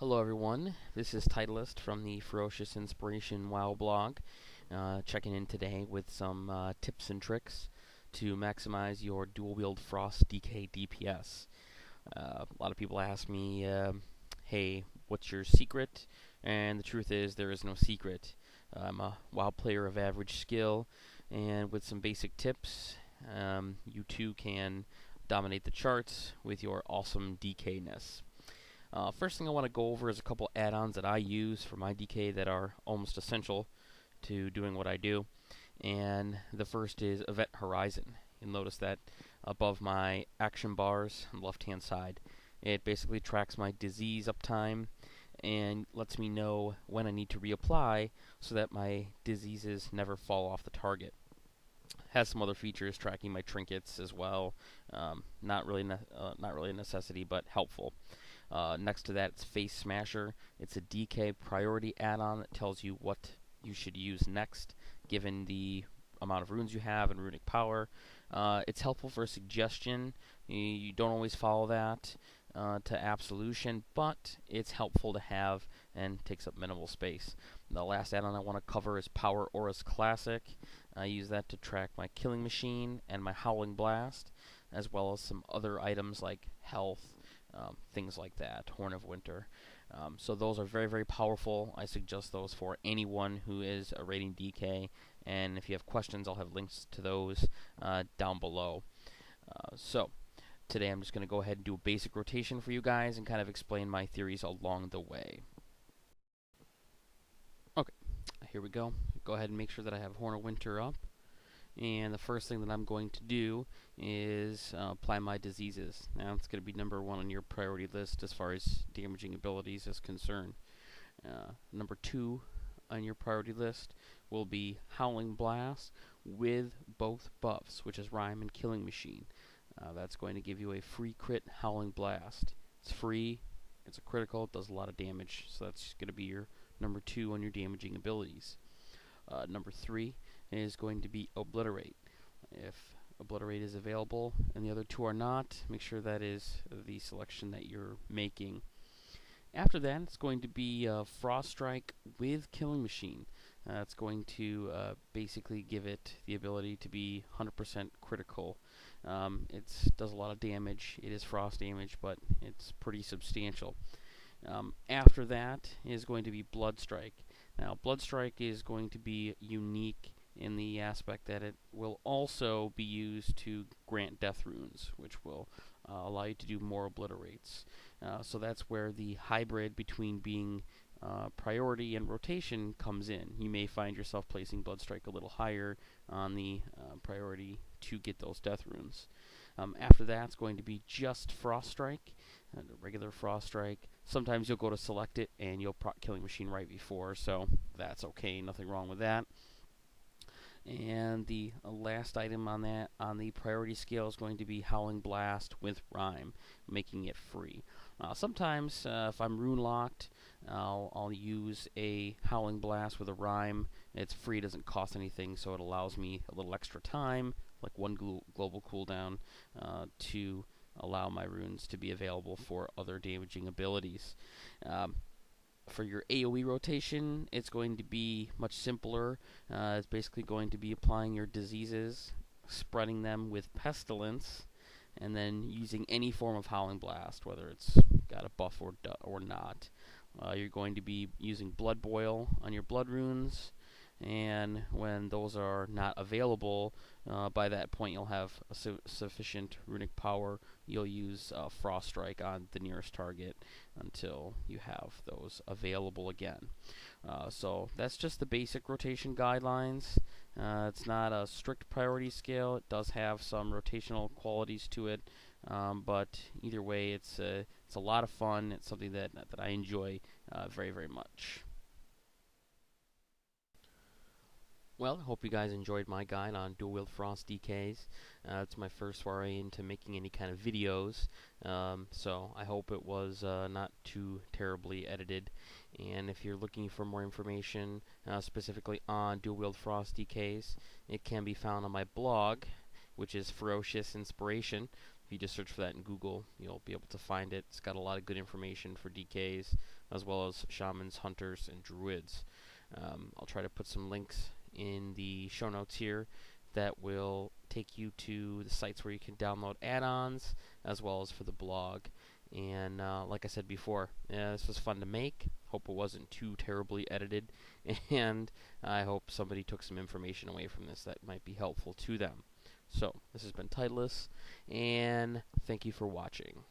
Hello everyone, this is Titleist from the Ferocious Inspiration WoW blog, checking in today with some tips and tricks to maximize your dual-wield Frost DK DPS. A lot of people ask me, hey, what's your secret? And the truth is, there is no secret. I'm a WoW player of average skill, and with some basic tips, you too can dominate the charts with your awesome DK-ness. First thing I want to go over is a couple add-ons that I use for my DK that are almost essential to doing what I do. And the first is Event Horizon. You'll notice that above my action bars on the left-hand side, it basically tracks my disease uptime and lets me know when I need to reapply so that my diseases never fall off the target. Has some other features tracking my trinkets as well. Not really a necessity, but helpful. Next to that, it's FaceSmasher. It's a DK priority add-on that tells you what you should use next, given the amount of runes you have and runic power. It's helpful for suggestion. You don't always follow that to absolution, but it's helpful to have and takes up minimal space. The last add-on I want to cover is Power Aura's Classic. I use that to track my Killing Machine and my Howling Blast, as well as some other items like health, things like that, Horn of Winter. So those are very, very powerful. I suggest those for anyone who is a rating DK, and if you have questions, I'll have links to those down below. So today I'm just going to go ahead and do a basic rotation for you guys and kind of explain my theories along the way. Okay, here we go. Go ahead and make sure that I have Horn of Winter up. And the first thing that I'm going to do is apply my diseases. Now it's going to be number one on your priority list as far as damaging abilities is concerned. Number two on your priority list will be Howling Blast with both buffs, which is Rhyme and Killing Machine. That's going to give you a free crit Howling Blast. It's free, it's a critical, it does a lot of damage, so that's going to be your number two on your damaging abilities. Number three is going to be Obliterate. If Obliterate is available and the other two are not, make sure that is the selection that you're making. After that, it's going to be Frost Strike with Killing Machine. It's going to basically give it the ability to be 100% critical. It does a lot of damage. It is frost damage, but it's pretty substantial. After that is going to be Blood Strike. Now, Blood Strike is going to be unique in the aspect that it will also be used to grant death runes, which will allow you to do more obliterates. So that's where the hybrid between being priority and rotation comes in. You may find yourself placing Blood Strike a little higher on the priority to get those death runes. After that, it's going to be just Frost Strike, the regular Frost Strike. Sometimes you'll go to select it and you'll proc Killing Machine right before, so that's okay, nothing wrong with that. And the last item on that, on the priority scale, is going to be Howling Blast with Rhyme, making it free. Sometimes, if I'm rune locked, I'll use a Howling Blast with a Rhyme. It's free, doesn't cost anything, so it allows me a little extra time, like one global cooldown, to allow my runes to be available for other damaging abilities. For your AoE rotation, it's going to be much simpler. It's basically going to be applying your diseases, spreading them with Pestilence, and then using any form of Howling Blast, whether it's got a buff or not. You're going to be using Blood Boil on your blood runes, and when those are not available, by that point you'll have sufficient runic power. You'll use Frost Strike on the nearest target until you have those available again. So that's just the basic rotation guidelines. It's not a strict priority scale. It does have some rotational qualities to it, but either way, it's a lot of fun. It's something that I enjoy very, very much. Well, I hope you guys enjoyed my guide on dual wield Frost DKs. It's my first foray into making any kind of videos, so I hope it was not too terribly edited. And if you're looking for more information specifically on dual wield Frost DKs, it can be found on my blog, which is Ferocious Inspiration. If you just search for that in Google, you'll be able to find it. It's got a lot of good information for DKs, as well as shamans, hunters, and druids. I'll try to put some links in the show notes here that will take you to the sites where you can download add-ons, as well as for the blog. And like I said before, this was fun to make. Hope it wasn't too terribly edited, and I hope somebody took some information away from this that might be helpful to them. So, this has been Titleist, and thank you for watching.